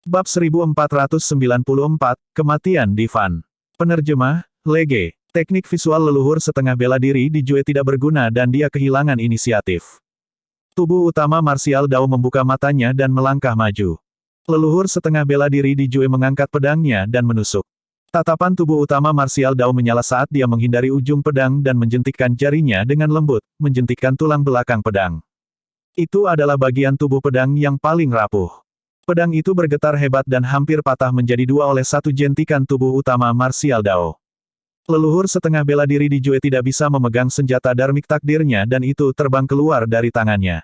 Bab 1494, Kematian Divan. Penerjemah, Lege. Teknik visual leluhur setengah bela diri di Jue tidak berguna dan dia kehilangan inisiatif. Tubuh utama marsial Dao membuka matanya dan melangkah maju. Leluhur setengah bela diri di Jue mengangkat pedangnya dan menusuk. Tatapan tubuh utama marsial Dao menyala saat dia menghindari ujung pedang dan menjentikkan jarinya dengan lembut, menjentikkan tulang belakang pedang. Itu adalah bagian tubuh pedang yang paling rapuh. Pedang itu bergetar hebat dan hampir patah menjadi dua oleh satu jentikan tubuh utama marsial Dao. Leluhur setengah bela diri di Jue tidak bisa memegang senjata darmik takdirnya dan itu terbang keluar dari tangannya.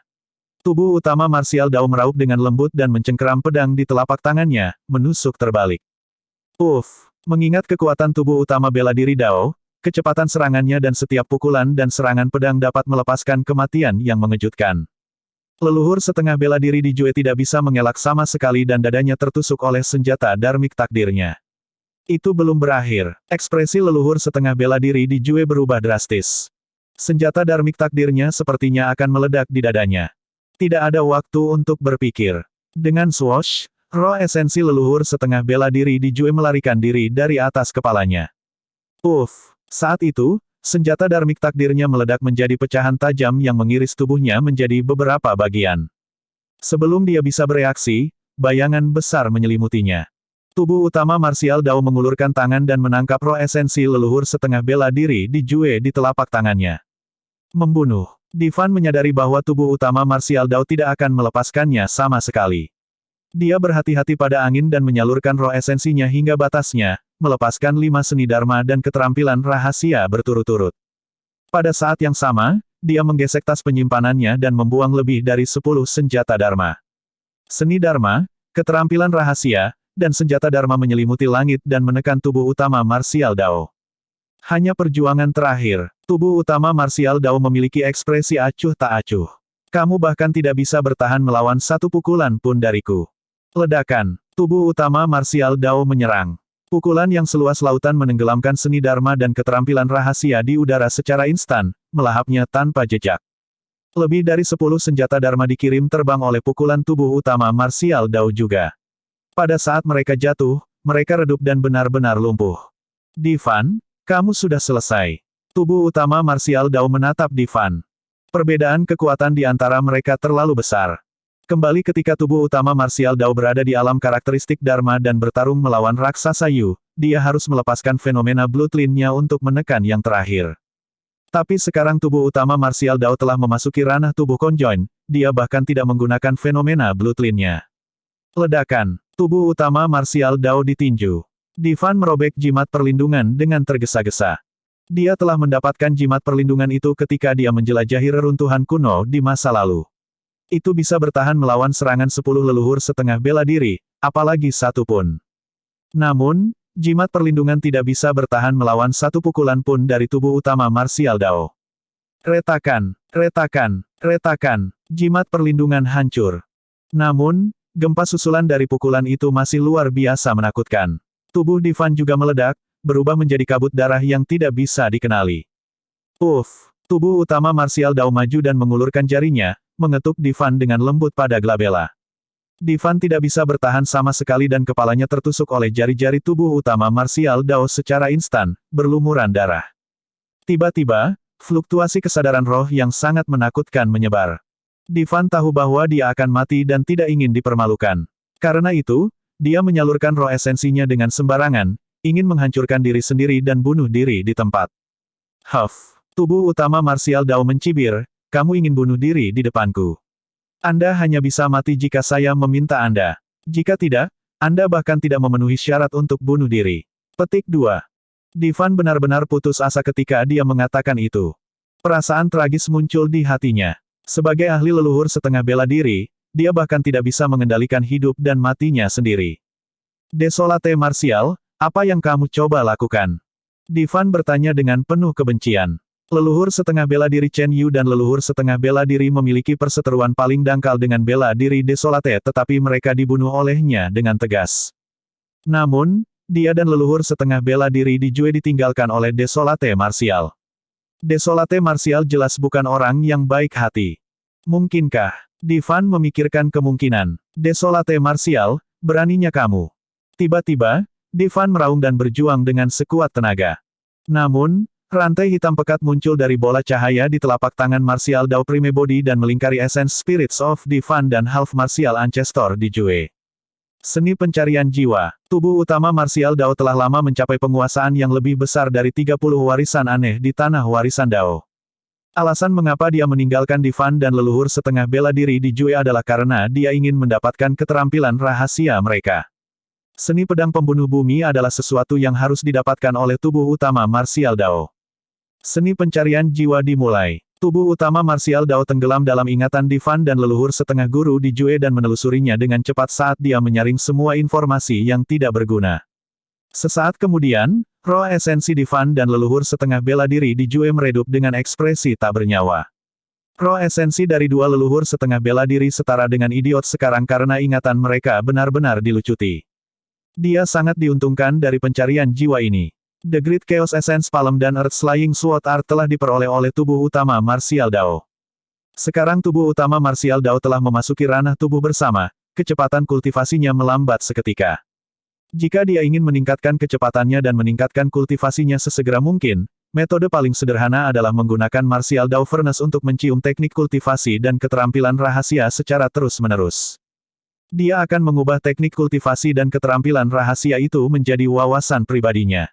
Tubuh utama marsial Dao meraup dengan lembut dan mencengkeram pedang di telapak tangannya, menusuk terbalik. Mengingat kekuatan tubuh utama bela diri Dao, kecepatan serangannya dan setiap pukulan dan serangan pedang dapat melepaskan kematian yang mengejutkan. Leluhur setengah bela diri di Jue tidak bisa mengelak sama sekali dan dadanya tertusuk oleh senjata darmik takdirnya. Itu belum berakhir. Ekspresi leluhur setengah bela diri di Jue berubah drastis. Senjata darmik takdirnya sepertinya akan meledak di dadanya. Tidak ada waktu untuk berpikir. Dengan swoosh, roh esensi leluhur setengah bela diri di Jue melarikan diri dari atas kepalanya. Saat itu, senjata darmik takdirnya meledak menjadi pecahan tajam yang mengiris tubuhnya menjadi beberapa bagian. Sebelum dia bisa bereaksi, bayangan besar menyelimutinya. Tubuh utama marsial Dao mengulurkan tangan dan menangkap roh esensi leluhur setengah bela diri di Jue di telapak tangannya. Membunuh. Divan menyadari bahwa tubuh utama marsial Dao tidak akan melepaskannya sama sekali. Dia berhati-hati pada angin dan menyalurkan roh esensinya hingga batasnya, melepaskan 5 seni dharma dan keterampilan rahasia berturut-turut. Pada saat yang sama, dia menggesek tas penyimpanannya dan membuang lebih dari 10 senjata dharma. Seni dharma, keterampilan rahasia, dan senjata dharma menyelimuti langit dan menekan tubuh utama marsial Dao. Hanya perjuangan terakhir, tubuh utama marsial Dao memiliki ekspresi acuh tak acuh. Kamu bahkan tidak bisa bertahan melawan satu pukulan pun dariku. Ledakan, tubuh utama marsial Dao menyerang. Pukulan yang seluas lautan menenggelamkan seni dharma dan keterampilan rahasia di udara secara instan, melahapnya tanpa jejak. Lebih dari 10 senjata dharma dikirim terbang oleh pukulan tubuh utama marsial Dao juga. Pada saat mereka jatuh, mereka redup dan benar-benar lumpuh. Divan, kamu sudah selesai. Tubuh utama marsial Dao menatap Divan. Perbedaan kekuatan di antara mereka terlalu besar. Kembali ketika tubuh utama marsial Dao berada di alam karakteristik Dharma dan bertarung melawan raksasa Yu, dia harus melepaskan fenomena bloodline-nya untuk menekan yang terakhir. Tapi sekarang tubuh utama marsial Dao telah memasuki ranah tubuh conjoin, dia bahkan tidak menggunakan fenomena bloodline-nya. Ledakan, tubuh utama marsial Dao ditinju. Divan merobek jimat perlindungan dengan tergesa-gesa. Dia telah mendapatkan jimat perlindungan itu ketika dia menjelajahi reruntuhan kuno di masa lalu. Itu bisa bertahan melawan serangan 10 leluhur setengah bela diri, apalagi satu pun. Namun, jimat perlindungan tidak bisa bertahan melawan satu pukulan pun dari tubuh utama marsial Dao. Retakan, retakan, retakan, jimat perlindungan hancur. Namun, gempa susulan dari pukulan itu masih luar biasa menakutkan. Tubuh Divan juga meledak, berubah menjadi kabut darah yang tidak bisa dikenali. Tubuh utama marsial Dao maju dan mengulurkan jarinya, mengetuk Divan dengan lembut pada glabella. Divan tidak bisa bertahan sama sekali dan kepalanya tertusuk oleh jari-jari tubuh utama marsial Dao secara instan, berlumuran darah. Tiba-tiba, fluktuasi kesadaran roh yang sangat menakutkan menyebar. Divan tahu bahwa dia akan mati dan tidak ingin dipermalukan. Karena itu, dia menyalurkan roh esensinya dengan sembarangan, ingin menghancurkan diri sendiri dan bunuh diri di tempat. Tubuh utama marsial Dao mencibir, kamu ingin bunuh diri di depanku. Anda hanya bisa mati jika saya meminta Anda. Jika tidak, Anda bahkan tidak memenuhi syarat untuk bunuh diri. Petik 2. Divan benar-benar putus asa ketika dia mengatakan itu. Perasaan tragis muncul di hatinya. Sebagai ahli leluhur setengah bela diri, dia bahkan tidak bisa mengendalikan hidup dan matinya sendiri. Desolate marsial, apa yang kamu coba lakukan? Divan bertanya dengan penuh kebencian. Leluhur setengah bela diri Chen Yu dan leluhur setengah bela diri memiliki perseteruan paling dangkal dengan bela diri Desolate tetapi mereka dibunuh olehnya dengan tegas. Namun, dia dan leluhur setengah bela diri di Jue ditinggalkan oleh Desolate marsial. Desolate marsial jelas bukan orang yang baik hati. Mungkinkah? Divan memikirkan kemungkinan. Desolate marsial, Beraninya kamu. Tiba-tiba, Divan meraung dan berjuang dengan sekuat tenaga. Namun, rantai hitam pekat muncul dari bola cahaya di telapak tangan Martial Dao Prime Body dan melingkari Essence Spirits of Divan dan Half Martial Ancestor di Jue. Seni pencarian jiwa. Tubuh utama Martial Dao telah lama mencapai penguasaan yang lebih besar dari 30 warisan aneh di tanah warisan Dao. Alasan mengapa dia meninggalkan Divan dan leluhur setengah bela diri di Jue adalah karena dia ingin mendapatkan keterampilan rahasia mereka. Seni pedang pembunuh bumi adalah sesuatu yang harus didapatkan oleh tubuh utama Martial Dao. Seni pencarian jiwa dimulai. Tubuh utama Martial Dao tenggelam dalam ingatan Divan dan leluhur setengah guru di Jue dan menelusurinya dengan cepat saat dia menyaring semua informasi yang tidak berguna. Sesaat kemudian, roh esensi Divan dan leluhur setengah bela diri di Jue meredup dengan ekspresi tak bernyawa. Roh esensi dari dua leluhur setengah bela diri setara dengan idiot sekarang karena ingatan mereka benar-benar dilucuti. Dia sangat diuntungkan dari pencarian jiwa ini. The Great Chaos Essence Palm dan Earth Slaying Sword Art telah diperoleh oleh tubuh utama Martial Dao. Sekarang tubuh utama Martial Dao telah memasuki ranah tubuh bersama, kecepatan kultivasinya melambat seketika. Jika dia ingin meningkatkan kecepatannya dan meningkatkan kultivasinya sesegera mungkin, metode paling sederhana adalah menggunakan Martial Dao Furnace untuk mencium teknik kultivasi dan keterampilan rahasia secara terus-menerus. Dia akan mengubah teknik kultivasi dan keterampilan rahasia itu menjadi wawasan pribadinya.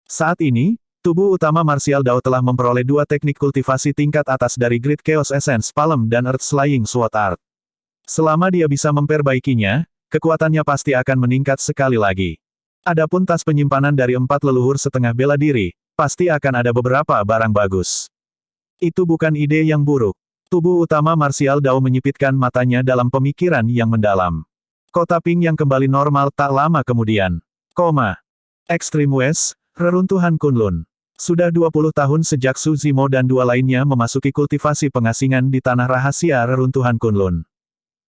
Saat ini, tubuh utama Martial Dao telah memperoleh dua teknik kultivasi tingkat atas dari Great Chaos Essence Palm dan Earth Slaying Sword Art. Selama dia bisa memperbaikinya, kekuatannya pasti akan meningkat sekali lagi. Adapun tas penyimpanan dari 4 leluhur setengah bela diri, pasti akan ada beberapa barang bagus. Itu bukan ide yang buruk. Tubuh utama Martial Dao menyipitkan matanya dalam pemikiran yang mendalam. Kota Ping yang kembali normal tak lama kemudian. Extreme West, Reruntuhan Kunlun. Sudah 20 tahun sejak Su Zimo dan dua lainnya memasuki kultivasi pengasingan di tanah rahasia Reruntuhan Kunlun.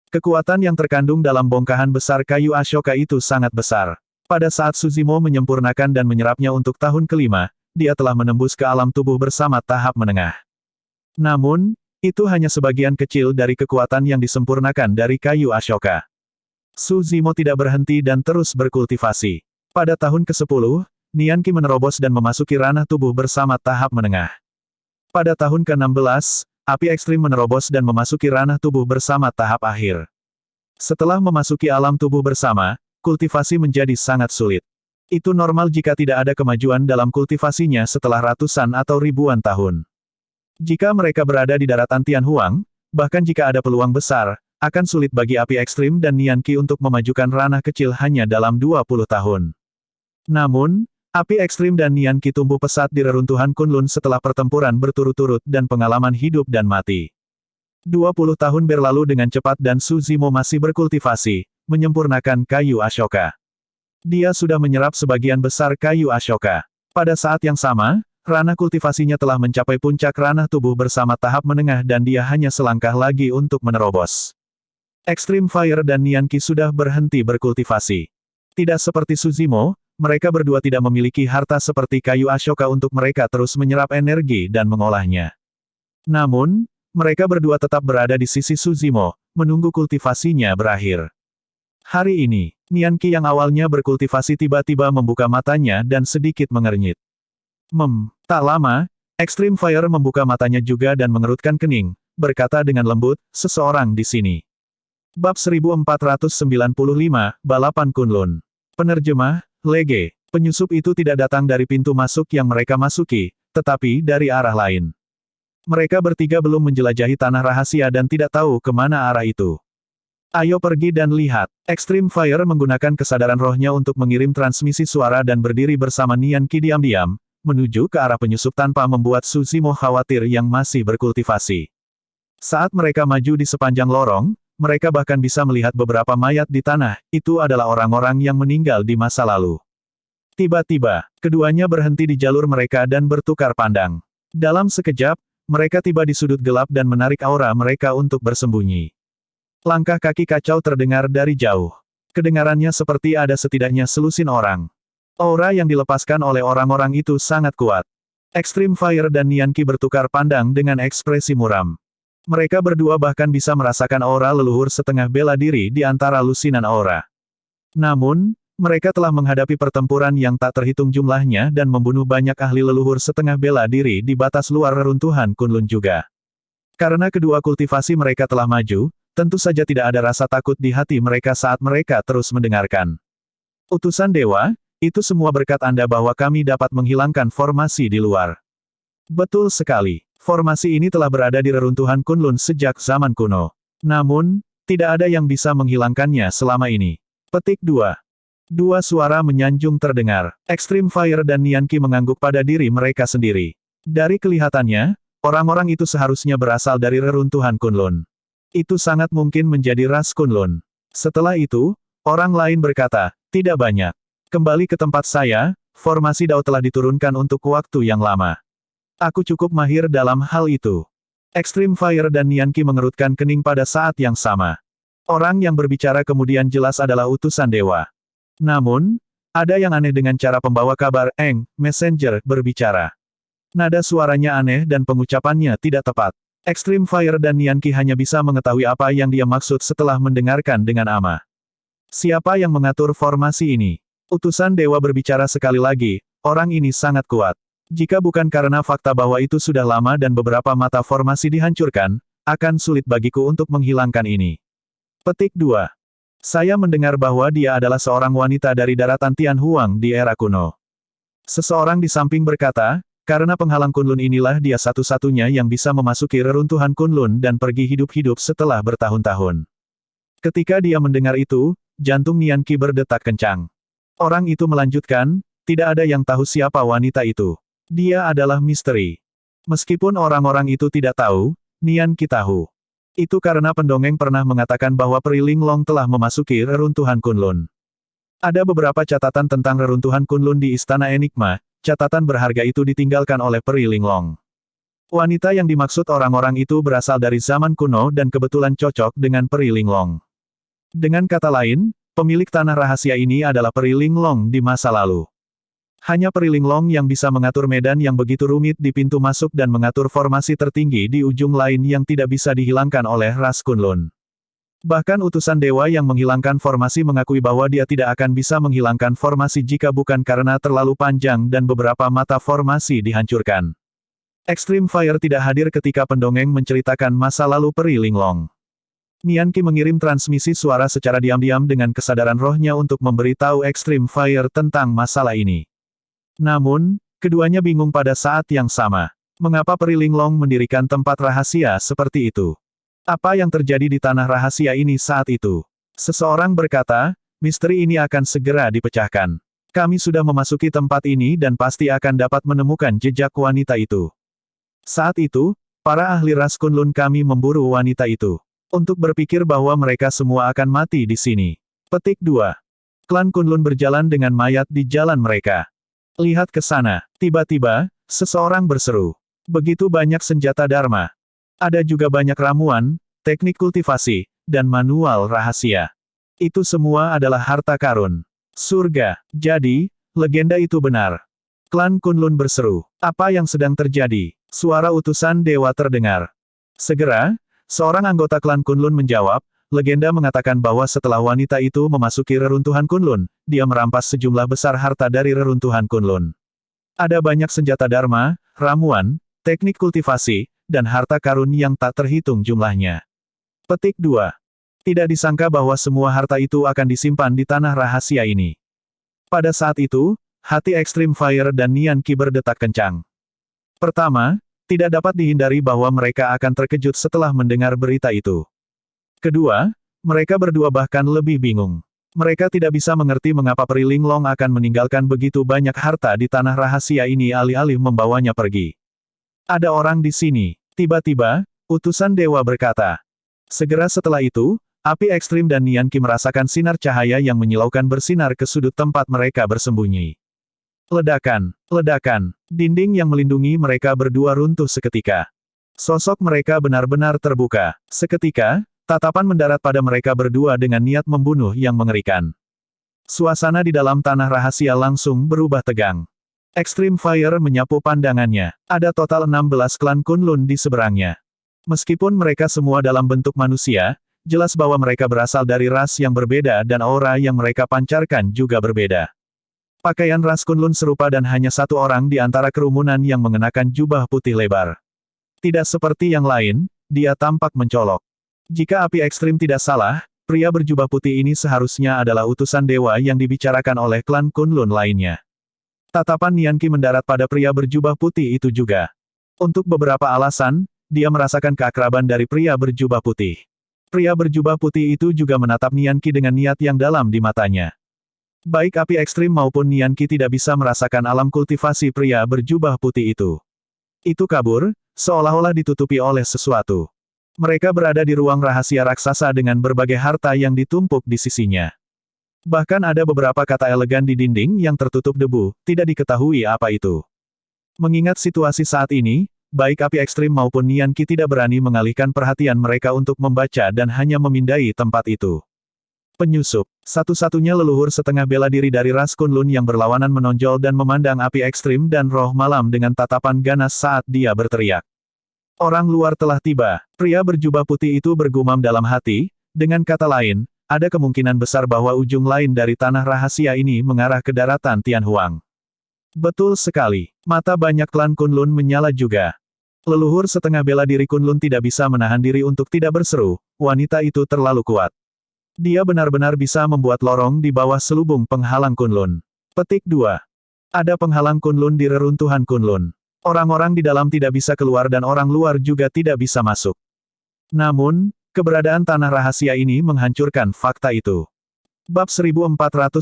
Kekuatan yang terkandung dalam bongkahan besar kayu Ashoka itu sangat besar. Pada saat Su Zimo menyempurnakan dan menyerapnya untuk tahun kelima, dia telah menembus ke alam tubuh bersama tahap menengah. Namun, itu hanya sebagian kecil dari kekuatan yang disempurnakan dari kayu Ashoka. Su Zimo tidak berhenti dan terus berkultivasi. Pada tahun ke-10, Nian Qi menerobos dan memasuki ranah tubuh bersama tahap menengah. Pada tahun ke-16, api ekstrim menerobos dan memasuki ranah tubuh bersama tahap akhir. Setelah memasuki alam tubuh bersama, kultivasi menjadi sangat sulit. Itu normal jika tidak ada kemajuan dalam kultivasinya setelah ratusan atau ribuan tahun. Jika mereka berada di daratan Tianhuang, bahkan jika ada peluang besar, akan sulit bagi api ekstrim dan Nian Qi untuk memajukan ranah kecil hanya dalam 20 tahun. Namun, api ekstrim dan Nian Qi tumbuh pesat di reruntuhan Kunlun setelah pertempuran berturut-turut dan pengalaman hidup dan mati. 20 tahun berlalu dengan cepat dan Su Zimo masih berkultivasi, menyempurnakan kayu Ashoka. Dia sudah menyerap sebagian besar kayu Ashoka. Pada saat yang sama, ranah kultivasinya telah mencapai puncak ranah tubuh bersama tahap menengah dan dia hanya selangkah lagi untuk menerobos. Extreme Fire dan Nian Qi sudah berhenti berkultivasi. Tidak seperti Su Zimo, mereka berdua tidak memiliki harta seperti kayu Ashoka untuk mereka terus menyerap energi dan mengolahnya. Namun, mereka berdua tetap berada di sisi Su Zimo, menunggu kultivasinya berakhir. Hari ini, Nian Qi yang awalnya berkultivasi tiba-tiba membuka matanya dan sedikit mengernyit. Tak lama, Extreme Fire membuka matanya juga dan mengerutkan kening, berkata dengan lembut, seseorang di sini. Bab 1495, Balapan Kunlun. Penerjemah, Lege. Penyusup itu tidak datang dari pintu masuk yang mereka masuki, tetapi dari arah lain. Mereka bertiga belum menjelajahi tanah rahasia dan tidak tahu kemana arah itu. Ayo pergi dan lihat. Extreme Fire menggunakan kesadaran rohnya untuk mengirim transmisi suara dan berdiri bersama Nian Qi diam-diam, menuju ke arah penyusup tanpa membuat Su Zimo khawatir yang masih berkultivasi. Saat mereka maju di sepanjang lorong, mereka bahkan bisa melihat beberapa mayat di tanah, itu adalah orang-orang yang meninggal di masa lalu. Tiba-tiba, keduanya berhenti di jalur mereka dan bertukar pandang. Dalam sekejap, mereka tiba di sudut gelap dan menarik aura mereka untuk bersembunyi. Langkah kaki kacau terdengar dari jauh. Kedengarannya seperti ada setidaknya selusin orang. Aura yang dilepaskan oleh orang-orang itu sangat kuat. Extreme Fire dan Nian Qi bertukar pandang dengan ekspresi muram. Mereka berdua bahkan bisa merasakan aura leluhur setengah bela diri di antara lusinan aura. Namun, mereka telah menghadapi pertempuran yang tak terhitung jumlahnya dan membunuh banyak ahli leluhur setengah bela diri di batas luar reruntuhan Kunlun juga. Karena kedua kultivasi mereka telah maju, tentu saja tidak ada rasa takut di hati mereka saat mereka terus mendengarkan. Utusan dewa, itu semua berkat Anda bahwa kami dapat menghilangkan formasi di luar. Betul sekali. Formasi ini telah berada di reruntuhan Kunlun sejak zaman kuno. Namun, tidak ada yang bisa menghilangkannya selama ini. Petik 2. Dua suara menyanjung terdengar. Extreme Fire dan Nian Qi mengangguk pada diri mereka sendiri. Dari kelihatannya, orang-orang itu seharusnya berasal dari reruntuhan Kunlun. Itu sangat mungkin menjadi ras Kunlun. Setelah itu, orang lain berkata, tidak banyak. Kembali ke tempat saya, formasi Dao telah diturunkan untuk waktu yang lama. Aku cukup mahir dalam hal itu. Extreme Fire dan Nian Qi mengerutkan kening pada saat yang sama. Orang yang berbicara kemudian jelas adalah utusan dewa. Namun, ada yang aneh dengan cara pembawa kabar Messenger berbicara. Nada suaranya aneh dan pengucapannya tidak tepat. Extreme Fire dan Nian Qi hanya bisa mengetahui apa yang dia maksud setelah mendengarkan dengan ama. Siapa yang mengatur formasi ini? Utusan dewa berbicara sekali lagi, orang ini sangat kuat. Jika bukan karena fakta bahwa itu sudah lama dan beberapa mata formasi dihancurkan, akan sulit bagiku untuk menghilangkan ini. Petik 2. Saya mendengar bahwa dia adalah seorang wanita dari daratan Tianhuang di era kuno. Seseorang di samping berkata, karena penghalang Kunlun inilah dia satu-satunya yang bisa memasuki reruntuhan Kunlun dan pergi hidup-hidup setelah bertahun-tahun. Ketika dia mendengar itu, jantung Nian Qi berdetak kencang. Orang itu melanjutkan, tidak ada yang tahu siapa wanita itu. Dia adalah misteri. Meskipun orang-orang itu tidak tahu, Nian Qi tahu. Itu karena pendongeng pernah mengatakan bahwa Peri Linglong telah memasuki reruntuhan Kunlun. Ada beberapa catatan tentang reruntuhan Kunlun di Istana Enigma, catatan berharga itu ditinggalkan oleh Peri Linglong. Wanita yang dimaksud orang-orang itu berasal dari zaman kuno dan kebetulan cocok dengan Peri Linglong. Dengan kata lain, pemilik tanah rahasia ini adalah Peri Linglong di masa lalu. Hanya Peri Linglong yang bisa mengatur medan yang begitu rumit di pintu masuk dan mengatur formasi tertinggi di ujung lain yang tidak bisa dihilangkan oleh ras Kunlun. Bahkan utusan dewa yang menghilangkan formasi mengakui bahwa dia tidak akan bisa menghilangkan formasi jika bukan karena terlalu panjang dan beberapa mata formasi dihancurkan. Extreme Fire tidak hadir ketika pendongeng menceritakan masa lalu Peri Linglong. Nian Qi mengirim transmisi suara secara diam-diam dengan kesadaran rohnya untuk memberitahu Extreme Fire tentang masalah ini. Namun, keduanya bingung pada saat yang sama. Mengapa Peri Linglong mendirikan tempat rahasia seperti itu? Apa yang terjadi di tanah rahasia ini saat itu? Seseorang berkata, misteri ini akan segera dipecahkan. Kami sudah memasuki tempat ini dan pasti akan dapat menemukan jejak wanita itu. Saat itu, para ahli ras Kunlun kami memburu wanita itu. Untuk berpikir bahwa mereka semua akan mati di sini. Petik 2. Klan Kunlun berjalan dengan mayat di jalan mereka. Lihat ke sana. Tiba-tiba, seseorang berseru. Begitu banyak senjata Dharma. Ada juga banyak ramuan, teknik kultivasi, dan manual rahasia. Itu semua adalah harta karun. Surga. Jadi, legenda itu benar. Klan Kunlun berseru. Apa yang sedang terjadi? Suara utusan dewa terdengar. Segera, seorang anggota klan Kunlun menjawab, legenda mengatakan bahwa setelah wanita itu memasuki reruntuhan Kunlun, dia merampas sejumlah besar harta dari reruntuhan Kunlun. Ada banyak senjata Dharma, ramuan, teknik kultivasi, dan harta karun yang tak terhitung jumlahnya. Petik 2. Tidak disangka bahwa semua harta itu akan disimpan di tanah rahasia ini. Pada saat itu, hati Extreme Fire dan Nian Qi berdetak kencang. Pertama, tidak dapat dihindari bahwa mereka akan terkejut setelah mendengar berita itu. Kedua, mereka berdua bahkan lebih bingung. Mereka tidak bisa mengerti mengapa Peri Linglong akan meninggalkan begitu banyak harta di tanah rahasia ini alih-alih membawanya pergi. Ada orang di sini. Tiba-tiba, utusan dewa berkata. Segera setelah itu, api ekstrim dan Nian Qi merasakan sinar cahaya yang menyilaukan bersinar ke sudut tempat mereka bersembunyi. Ledakan, ledakan, dinding yang melindungi mereka berdua runtuh seketika. Sosok mereka benar-benar terbuka. Seketika, tatapan mendarat pada mereka berdua dengan niat membunuh yang mengerikan. Suasana di dalam tanah rahasia langsung berubah tegang. Extreme Fire menyapu pandangannya. Ada total 16 klan Kunlun di seberangnya. Meskipun mereka semua dalam bentuk manusia, jelas bahwa mereka berasal dari ras yang berbeda dan aura yang mereka pancarkan juga berbeda. Pakaian ras Kunlun serupa dan hanya satu orang di antara kerumunan yang mengenakan jubah putih lebar. Tidak seperti yang lain, dia tampak mencolok. Jika api ekstrim tidak salah, pria berjubah putih ini seharusnya adalah utusan dewa yang dibicarakan oleh klan Kunlun lainnya. Tatapan Nian Qi mendarat pada pria berjubah putih itu juga. Untuk beberapa alasan, dia merasakan keakraban dari pria berjubah putih. Pria berjubah putih itu juga menatap Nian Qi dengan niat yang dalam di matanya. Baik api ekstrim maupun Nian Qi tidak bisa merasakan alam kultivasi pria berjubah putih itu. Itu kabur, seolah-olah ditutupi oleh sesuatu. Mereka berada di ruang rahasia raksasa dengan berbagai harta yang ditumpuk di sisinya. Bahkan ada beberapa kata elegan di dinding yang tertutup debu, tidak diketahui apa itu. Mengingat situasi saat ini, baik api ekstrim maupun Nian Qi tidak berani mengalihkan perhatian mereka untuk membaca dan hanya memindai tempat itu. Penyusup, satu-satunya leluhur setengah bela diri dari ras Kunlun yang berlawanan menonjol dan memandang api ekstrim dan roh malam dengan tatapan ganas saat dia berteriak. Orang luar telah tiba, pria berjubah putih itu bergumam dalam hati, dengan kata lain, ada kemungkinan besar bahwa ujung lain dari tanah rahasia ini mengarah ke daratan Tianhuang. Betul sekali, mata banyak klan Kunlun menyala juga. Leluhur setengah bela diri Kunlun tidak bisa menahan diri untuk tidak berseru, wanita itu terlalu kuat. Dia benar-benar bisa membuat lorong di bawah selubung penghalang Kunlun. Petik 2. Ada penghalang Kunlun di reruntuhan Kunlun. Orang-orang di dalam tidak bisa keluar dan orang luar juga tidak bisa masuk. Namun, keberadaan tanah rahasia ini menghancurkan fakta itu. Bab 1496,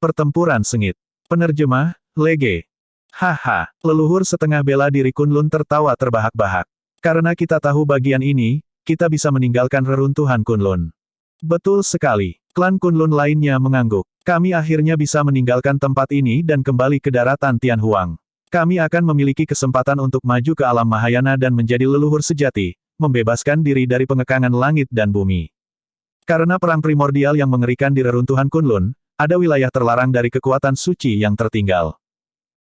Pertempuran Sengit. Penerjemah, Lege. Haha, leluhur setengah bela diri Kunlun tertawa terbahak-bahak. Karena kita tahu bagian ini, kita bisa meninggalkan reruntuhan Kunlun. Betul sekali, klan Kunlun lainnya mengangguk. Kami akhirnya bisa meninggalkan tempat ini dan kembali ke daratan Tianhuang. Kami akan memiliki kesempatan untuk maju ke alam Mahayana dan menjadi leluhur sejati, membebaskan diri dari pengekangan langit dan bumi. Karena perang primordial yang mengerikan di reruntuhan Kunlun, ada wilayah terlarang dari kekuatan suci yang tertinggal.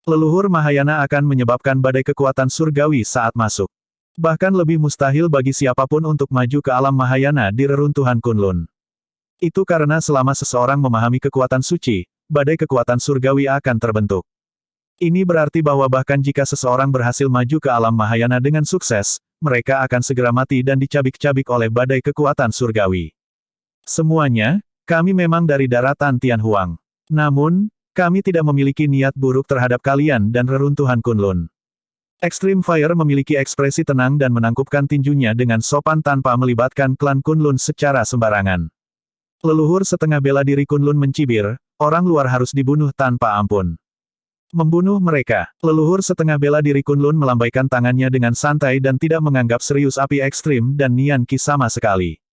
Leluhur Mahayana akan menyebabkan badai kekuatan surgawi saat masuk. Bahkan lebih mustahil bagi siapapun untuk maju ke alam Mahayana di reruntuhan Kunlun. Itu karena selama seseorang memahami kekuatan suci, badai kekuatan surgawi akan terbentuk. Ini berarti bahwa bahkan jika seseorang berhasil maju ke alam Mahayana dengan sukses, mereka akan segera mati dan dicabik-cabik oleh badai kekuatan surgawi. Semuanya, kami memang dari daratan Tianhuang. Namun, kami tidak memiliki niat buruk terhadap kalian dan reruntuhan Kunlun. Extreme Fire memiliki ekspresi tenang dan menangkupkan tinjunya dengan sopan tanpa melibatkan klan Kunlun secara sembarangan. Leluhur setengah bela diri Kunlun mencibir, orang luar harus dibunuh tanpa ampun. Membunuh mereka, leluhur setengah bela diri Kunlun melambaikan tangannya dengan santai dan tidak menganggap serius api ekstrim dan Nian Qi sama sekali.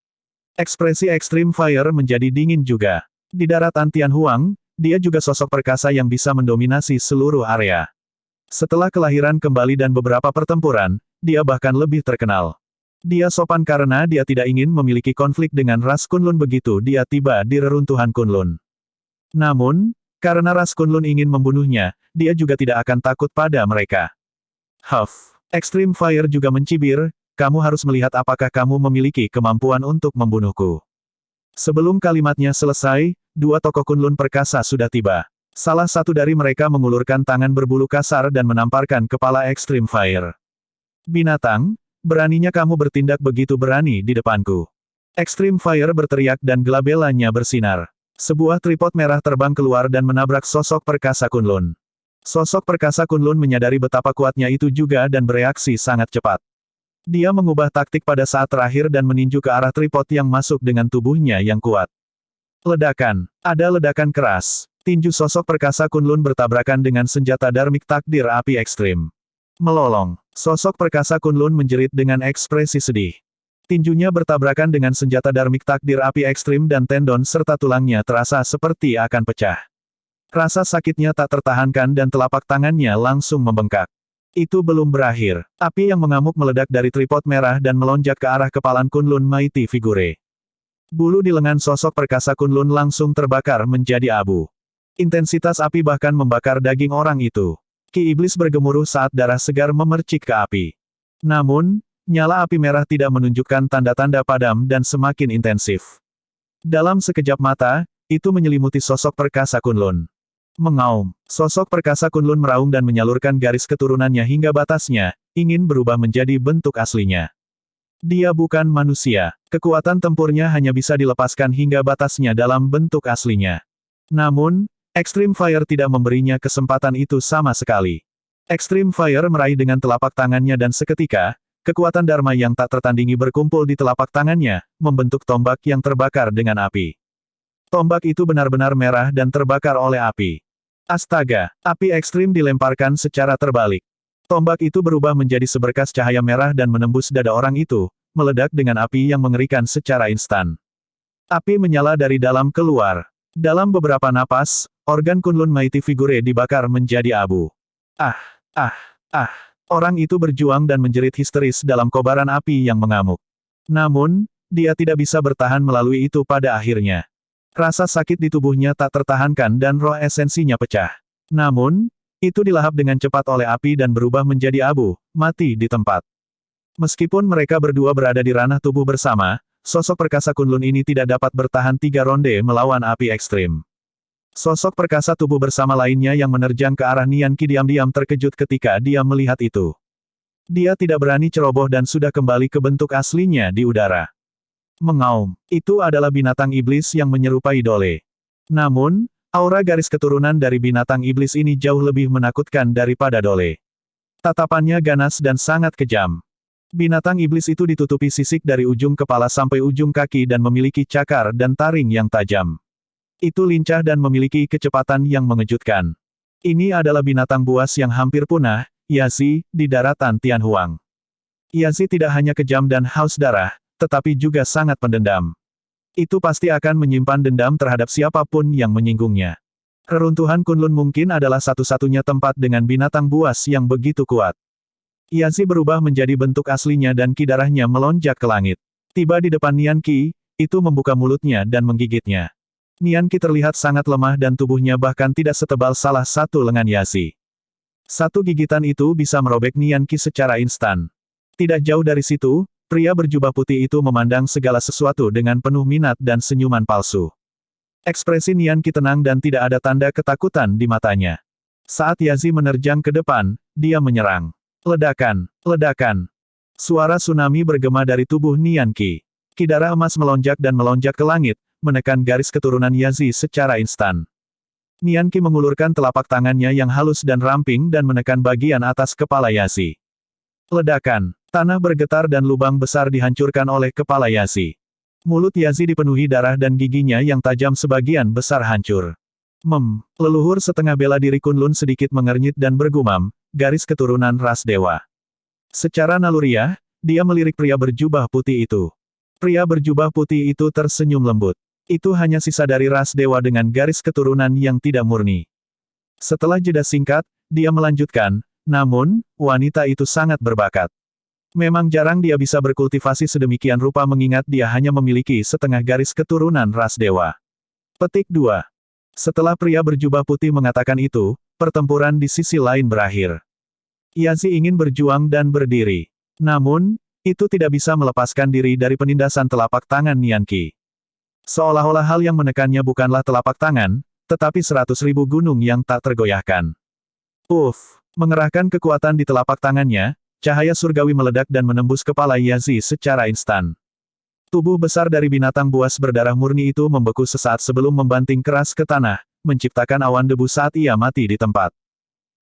Ekspresi Extreme Fire menjadi dingin juga. Di daratan Tianhuang, dia juga sosok perkasa yang bisa mendominasi seluruh area. Setelah kelahiran kembali dan beberapa pertempuran, dia bahkan lebih terkenal. Dia sopan karena dia tidak ingin memiliki konflik dengan ras Kunlun begitu dia tiba di reruntuhan Kunlun. Namun, karena ras Kunlun ingin membunuhnya, dia juga tidak akan takut pada mereka. Huff, Extreme Fire juga mencibir, kamu harus melihat apakah kamu memiliki kemampuan untuk membunuhku. Sebelum kalimatnya selesai, dua tokoh Kunlun perkasa sudah tiba. Salah satu dari mereka mengulurkan tangan berbulu kasar dan menamparkan kepala Extreme Fire. Binatang, beraninya kamu bertindak begitu berani di depanku. Extreme Fire berteriak dan gelabelanya bersinar. Sebuah tripod merah terbang keluar dan menabrak sosok perkasa Kunlun. Sosok perkasa Kunlun menyadari betapa kuatnya itu juga dan bereaksi sangat cepat. Dia mengubah taktik pada saat terakhir dan meninju ke arah tripod yang masuk dengan tubuhnya yang kuat. Ledakan. Ada ledakan keras. Tinju sosok perkasa Kunlun bertabrakan dengan senjata Dharmic Takdir Api Ekstrim. Melolong. Sosok perkasa Kunlun menjerit dengan ekspresi sedih. Tinjunya bertabrakan dengan senjata Dharmic Takdir Api Ekstrim dan tendon serta tulangnya terasa seperti akan pecah. Rasa sakitnya tak tertahankan dan telapak tangannya langsung membengkak. Itu belum berakhir. Api yang mengamuk meledak dari tripod merah dan melonjak ke arah kepalan Kunlun Mighty Figure. Bulu di lengan sosok perkasa Kunlun langsung terbakar menjadi abu. Intensitas api bahkan membakar daging orang itu. Ki iblis bergemuruh saat darah segar memercik ke api. Namun, Nyala api merah tidak menunjukkan tanda-tanda padam dan semakin intensif. Dalam sekejap mata, itu menyelimuti sosok perkasa Kunlun. Mengaum, sosok perkasa Kunlun meraung dan menyalurkan garis keturunannya hingga batasnya, ingin berubah menjadi bentuk aslinya. Dia bukan manusia. Kekuatan tempurnya hanya bisa dilepaskan hingga batasnya dalam bentuk aslinya. Namun, Extreme Fire tidak memberinya kesempatan itu sama sekali. Extreme Fire meraih dengan telapak tangannya dan seketika, kekuatan Dharma yang tak tertandingi berkumpul di telapak tangannya, membentuk tombak yang terbakar dengan api. Tombak itu benar-benar merah dan terbakar oleh api. Astaga, api ekstrim dilemparkan secara terbalik. Tombak itu berubah menjadi seberkas cahaya merah dan menembus dada orang itu, meledak dengan api yang mengerikan secara instan. Api menyala dari dalam keluar. Dalam beberapa napas, organ Kunlun Mighty Figure dibakar menjadi abu. Ah! Orang itu berjuang dan menjerit histeris dalam kobaran api yang mengamuk. Namun, dia tidak bisa bertahan melalui itu pada akhirnya. Rasa sakit di tubuhnya tak tertahankan dan roh esensinya pecah. Namun, itu dilahap dengan cepat oleh api dan berubah menjadi abu, mati di tempat. Meskipun mereka berdua berada di ranah tubuh bersama, sosok perkasa Kunlun ini tidak dapat bertahan 3 ronde melawan api ekstrim. Sosok perkasa tubuh bersama lainnya yang menerjang ke arah Nian Qi diam-diam terkejut ketika dia melihat itu. Dia tidak berani ceroboh dan sudah kembali ke bentuk aslinya di udara. Mengaum, itu adalah binatang iblis yang menyerupai Dole. Namun, aura garis keturunan dari binatang iblis ini jauh lebih menakutkan daripada Dole. Tatapannya ganas dan sangat kejam. Binatang iblis itu ditutupi sisik dari ujung kepala sampai ujung kaki dan memiliki cakar dan taring yang tajam. Itu lincah dan memiliki kecepatan yang mengejutkan. Ini adalah binatang buas yang hampir punah, Yazi, di daratan Tianhuang. Yazi tidak hanya kejam dan haus darah, tetapi juga sangat pendendam. Itu pasti akan menyimpan dendam terhadap siapapun yang menyinggungnya. Reruntuhan Kunlun mungkin adalah satu-satunya tempat dengan binatang buas yang begitu kuat. Yazi berubah menjadi bentuk aslinya dan ki darahnya melonjak ke langit. Tiba di depan Nian Qi, itu membuka mulutnya dan menggigitnya. Nian Qi terlihat sangat lemah dan tubuhnya bahkan tidak setebal salah satu lengan Yazi. Satu gigitan itu bisa merobek Nian Qi secara instan. Tidak jauh dari situ, pria berjubah putih itu memandang segala sesuatu dengan penuh minat dan senyuman palsu. Ekspresi Nian Qi tenang dan tidak ada tanda ketakutan di matanya. Saat Yazi menerjang ke depan, dia menyerang. Ledakan, ledakan. Suara tsunami bergema dari tubuh Nian Qi. Ki darah emas melonjak dan melonjak ke langit, menekan garis keturunan Yazi secara instan. Nian Qi mengulurkan telapak tangannya yang halus dan ramping dan menekan bagian atas kepala Yazi. Ledakan. Tanah bergetar dan lubang besar dihancurkan oleh kepala Yazi. Mulut Yazi dipenuhi darah dan giginya yang tajam sebagian besar hancur. Leluhur setengah bela diri Kunlun sedikit mengernyit dan bergumam, garis keturunan ras dewa. Secara naluriah, dia melirik pria berjubah putih itu. Pria berjubah putih itu tersenyum lembut. Itu hanya sisa dari ras dewa dengan garis keturunan yang tidak murni. Setelah jeda singkat, dia melanjutkan, namun, wanita itu sangat berbakat. Memang jarang dia bisa berkultivasi sedemikian rupa mengingat dia hanya memiliki setengah garis keturunan ras dewa. Petik 2. Setelah pria berjubah putih mengatakan itu, pertempuran di sisi lain berakhir. Yazi ingin berjuang dan berdiri. Namun, itu tidak bisa melepaskan diri dari penindasan telapak tangan Nian Qi. Seolah-olah hal yang menekannya bukanlah telapak tangan, tetapi 100.000 gunung yang tak tergoyahkan. Mengerahkan kekuatan di telapak tangannya, cahaya surgawi meledak dan menembus kepala Yazi secara instan. Tubuh besar dari binatang buas berdarah murni itu membeku sesaat sebelum membanting keras ke tanah, menciptakan awan debu saat ia mati di tempat.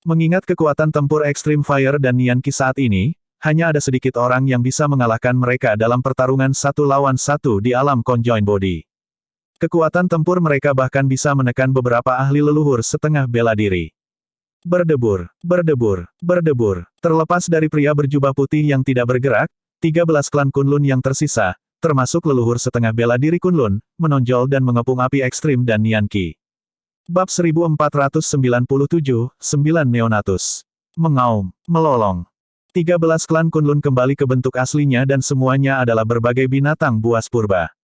Mengingat kekuatan tempur Extreme Fire dan Nian Qi saat ini, hanya ada sedikit orang yang bisa mengalahkan mereka dalam pertarungan 1 lawan 1 di alam Conjoined Body. Kekuatan tempur mereka bahkan bisa menekan beberapa ahli leluhur setengah bela diri. Berdebur, berdebur, berdebur. Terlepas dari pria berjubah putih yang tidak bergerak, 13 klan Kunlun yang tersisa, termasuk leluhur setengah bela diri Kunlun, menonjol dan mengepung api ekstrim dan Nian Qi. Bab 1497, 9 Neonatus. Mengaum, melolong. 13 klan Kunlun kembali ke bentuk aslinya dan semuanya adalah berbagai binatang buas purba.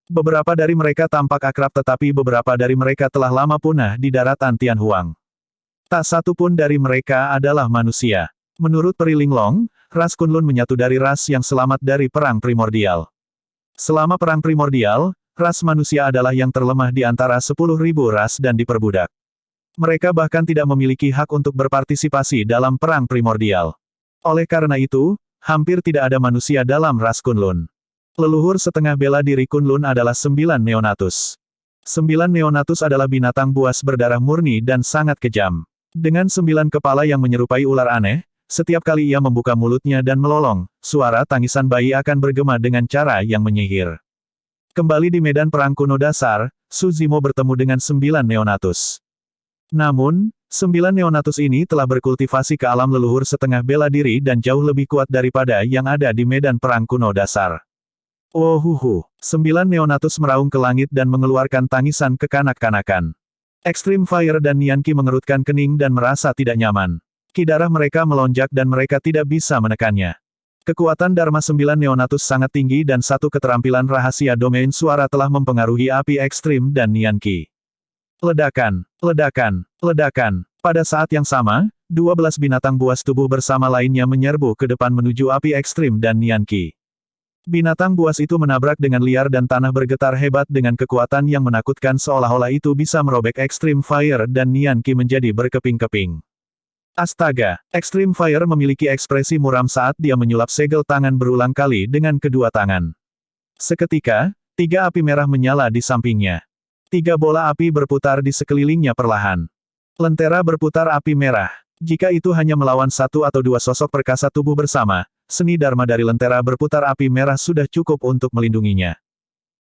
Beberapa dari mereka tampak akrab tetapi beberapa dari mereka telah lama punah di daratan Tianhuang. Tak satu pun dari mereka adalah manusia. Menurut Peri Linglong, ras Kunlun menyatu dari ras yang selamat dari Perang Primordial. Selama Perang Primordial, ras manusia adalah yang terlemah di antara 10.000 ras dan diperbudak. Mereka bahkan tidak memiliki hak untuk berpartisipasi dalam Perang Primordial. Oleh karena itu, hampir tidak ada manusia dalam ras Kunlun. Leluhur setengah bela diri Kunlun adalah 9 Neonatus. 9 Neonatus adalah binatang buas berdarah murni dan sangat kejam. Dengan 9 kepala yang menyerupai ular aneh, setiap kali ia membuka mulutnya dan melolong, suara tangisan bayi akan bergema dengan cara yang menyihir. Kembali di medan perang kuno dasar, Su Zimo bertemu dengan 9 Neonatus. Namun, 9 Neonatus ini telah berkultivasi ke alam leluhur setengah bela diri dan jauh lebih kuat daripada yang ada di medan perang kuno dasar. Oh huhu, 9 Neonatus meraung ke langit dan mengeluarkan tangisan kekanak-kanakan. Extreme Fire dan Nianqi mengerutkan kening dan merasa tidak nyaman. Ki darah mereka melonjak dan mereka tidak bisa menekannya. Kekuatan Dharma 9 Neonatus sangat tinggi dan satu keterampilan rahasia domain suara telah mempengaruhi api ekstrim dan Nianqi. Ledakan, ledakan, ledakan. Pada saat yang sama, 12 binatang buas tubuh bersama lainnya menyerbu ke depan menuju api ekstrim dan Nianqi. Binatang buas itu menabrak dengan liar dan tanah bergetar hebat dengan kekuatan yang menakutkan seolah-olah itu bisa merobek Extreme Fire dan Nianqi menjadi berkeping-keping. Astaga, Extreme Fire memiliki ekspresi muram saat dia menyulap segel tangan berulang kali dengan kedua tangan. Seketika, 3 api merah menyala di sampingnya. 3 bola api berputar di sekelilingnya perlahan. Lentera berputar api merah. Jika itu hanya melawan 1 atau 2 sosok perkasa tubuh bersama, seni Dharma dari lentera berputar api merah sudah cukup untuk melindunginya.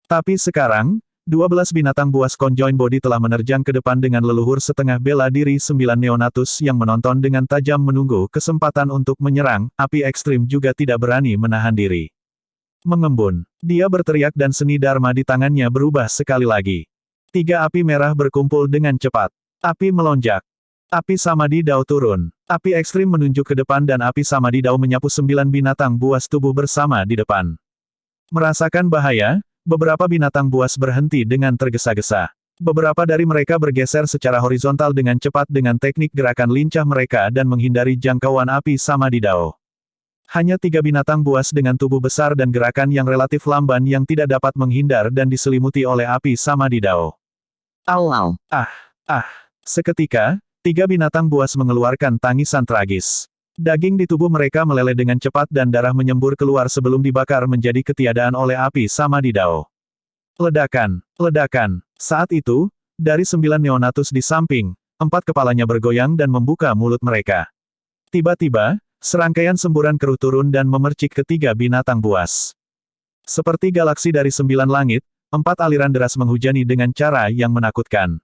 Tapi sekarang, 12 binatang buas conjoined body telah menerjang ke depan dengan leluhur setengah bela diri 9 Neonatus yang menonton dengan tajam menunggu kesempatan untuk menyerang, api ekstrim juga tidak berani menahan diri. Mengembun, dia berteriak dan seni Dharma di tangannya berubah sekali lagi. 3 api merah berkumpul dengan cepat. Api melonjak. Api Samadhi Dao turun. Api ekstrim menunjuk ke depan dan api Samadhi Dao menyapu 9 binatang buas tubuh bersama di depan. Merasakan bahaya, beberapa binatang buas berhenti dengan tergesa-gesa. Beberapa dari mereka bergeser secara horizontal dengan cepat dengan teknik gerakan lincah mereka dan menghindari jangkauan api Samadhi Dao. Hanya 3 binatang buas dengan tubuh besar dan gerakan yang relatif lamban yang tidak dapat menghindar dan diselimuti oleh api Samadhi Dao. Au. Seketika, 3 binatang buas mengeluarkan tangisan tragis. Daging di tubuh mereka meleleh dengan cepat dan darah menyembur keluar sebelum dibakar menjadi ketiadaan oleh api Samadhi Dao. Ledakan, ledakan. Saat itu, dari 9 Neonatus di samping, 4 kepalanya bergoyang dan membuka mulut mereka. Tiba-tiba, serangkaian semburan keruh turun dan memercik ketiga binatang buas. Seperti galaksi dari 9 langit, 4 aliran deras menghujani dengan cara yang menakutkan.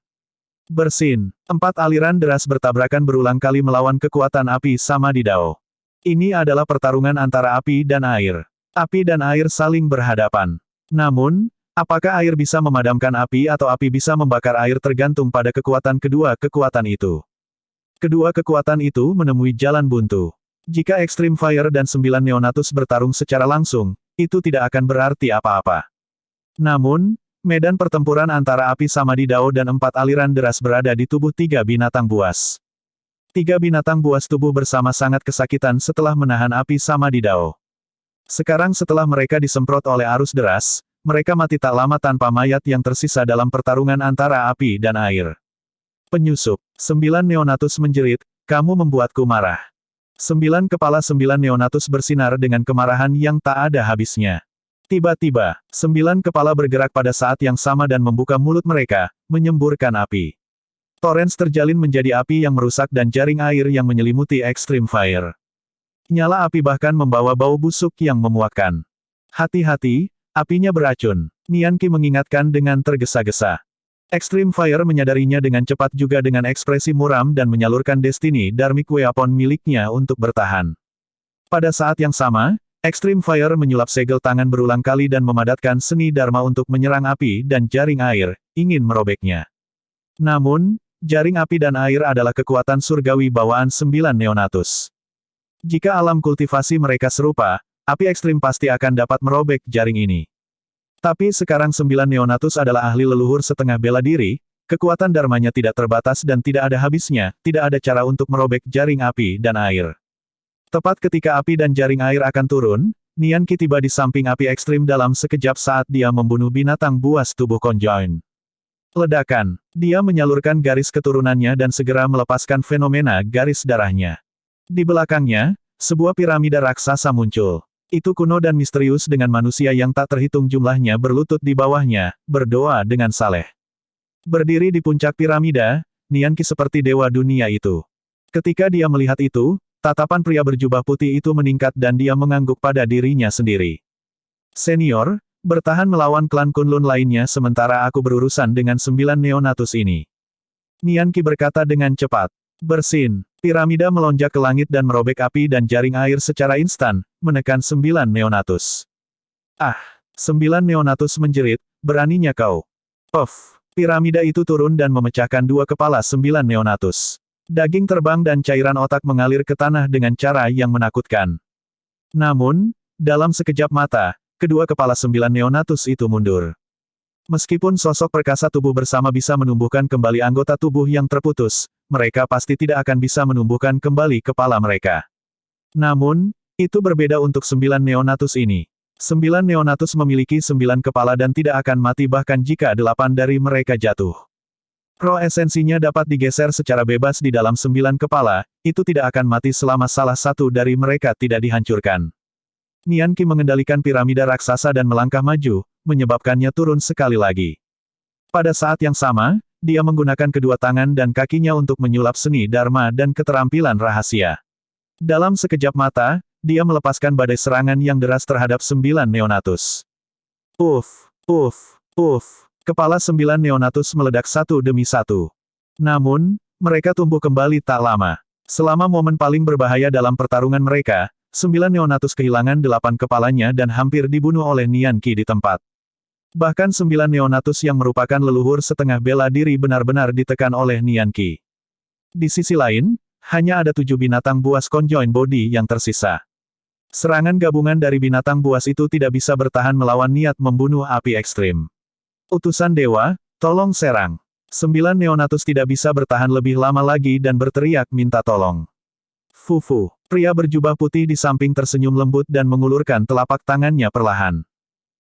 Bersin, 4 aliran deras bertabrakan berulang kali melawan kekuatan api Samadhi Dao. Ini adalah pertarungan antara api dan air. Api dan air saling berhadapan. Namun, apakah air bisa memadamkan api atau api bisa membakar air tergantung pada kekuatan kedua kekuatan itu. Kedua kekuatan itu menemui jalan buntu. Jika Extreme Fire dan 9 Neonatus bertarung secara langsung, itu tidak akan berarti apa-apa. Namun, medan pertempuran antara api Samadhi Dao dan 4 aliran deras berada di tubuh 3 binatang buas. 3 binatang buas tubuh bersama sangat kesakitan setelah menahan api Samadhi Dao. Sekarang setelah mereka disemprot oleh arus deras, mereka mati tak lama tanpa mayat yang tersisa dalam pertarungan antara api dan air. Penyusup, 9 Neonatus menjerit, kamu membuatku marah. 9 kepala 9 Neonatus bersinar dengan kemarahan yang tak ada habisnya. Tiba-tiba, 9 kepala bergerak pada saat yang sama dan membuka mulut mereka, menyemburkan api. Torrens terjalin menjadi api yang merusak dan jaring air yang menyelimuti Extreme Fire. Nyala api bahkan membawa bau busuk yang memuakkan. Hati-hati, apinya beracun, Nianqi mengingatkan dengan tergesa-gesa. Extreme Fire menyadarinya dengan cepat juga dengan ekspresi muram dan menyalurkan Destiny Dharmic Weapon miliknya untuk bertahan. Pada saat yang sama, Extreme Fire menyulap segel tangan berulang kali dan memadatkan seni Dharma untuk menyerang api dan jaring air, ingin merobeknya. Namun, jaring api dan air adalah kekuatan surgawi bawaan 9 Neonatus. Jika alam kultivasi mereka serupa, api ekstrim pasti akan dapat merobek jaring ini. Tapi sekarang 9 Neonatus adalah ahli leluhur setengah bela diri, kekuatan dharmanya tidak terbatas dan tidak ada habisnya, tidak ada cara untuk merobek jaring api dan air. Tepat ketika api dan jaring air akan turun, Nian Qi tiba di samping api ekstrim dalam sekejap saat dia membunuh binatang buas tubuh konjoin. Ledakan. Dia menyalurkan garis keturunannya dan segera melepaskan fenomena garis darahnya. Di belakangnya, sebuah piramida raksasa muncul. Itu kuno dan misterius dengan manusia yang tak terhitung jumlahnya berlutut di bawahnya, berdoa dengan saleh. Berdiri di puncak piramida, Nian Qi seperti dewa dunia itu. Ketika dia melihat itu, tatapan pria berjubah putih itu meningkat dan dia mengangguk pada dirinya sendiri. Senior, bertahan melawan klan Kunlun lainnya sementara aku berurusan dengan 9 Neonatus ini. Nian Qi berkata dengan cepat. Bersin. Piramida melonjak ke langit dan merobek api dan jaring air secara instan, menekan 9 Neonatus. Ah! 9 Neonatus menjerit, beraninya kau. Puff! Piramida itu turun dan memecahkan 2 kepala 9 Neonatus. Daging terbang dan cairan otak mengalir ke tanah dengan cara yang menakutkan. Namun, dalam sekejap mata, kedua kepala 9 Neonatus itu mundur. Meskipun sosok perkasa tubuh bersama bisa menumbuhkan kembali anggota tubuh yang terputus, mereka pasti tidak akan bisa menumbuhkan kembali kepala mereka. Namun, itu berbeda untuk 9 Neonatus ini. 9 Neonatus memiliki 9 kepala dan tidak akan mati bahkan jika 8 dari mereka jatuh. Roh esensinya dapat digeser secara bebas di dalam 9 kepala, itu tidak akan mati selama salah satu dari mereka tidak dihancurkan. Nian Qi mengendalikan piramida raksasa dan melangkah maju, menyebabkannya turun sekali lagi. Pada saat yang sama, dia menggunakan kedua tangan dan kakinya untuk menyulap seni dharma dan keterampilan rahasia. Dalam sekejap mata, dia melepaskan badai serangan yang deras terhadap 9 Neonatus. Puff, puff, puff. Kepala 9 Neonatus meledak satu demi satu. Namun, mereka tumbuh kembali tak lama. Selama momen paling berbahaya dalam pertarungan mereka, 9 Neonatus kehilangan 8 kepalanya dan hampir dibunuh oleh Nian Qi di tempat. Bahkan 9 Neonatus yang merupakan leluhur setengah bela diri benar-benar ditekan oleh Nian Qi. Di sisi lain, hanya ada 7 binatang buas conjoined body yang tersisa. Serangan gabungan dari binatang buas itu tidak bisa bertahan melawan niat membunuh api ekstrim. Utusan dewa, tolong serang. 9 Neonatus tidak bisa bertahan lebih lama lagi dan berteriak minta tolong. Fufu, pria berjubah putih di samping tersenyum lembut dan mengulurkan telapak tangannya perlahan.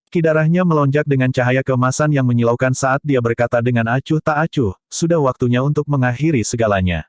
Darahnya melonjak dengan cahaya keemasan yang menyilaukan saat dia berkata dengan acuh tak acuh, sudah waktunya untuk mengakhiri segalanya.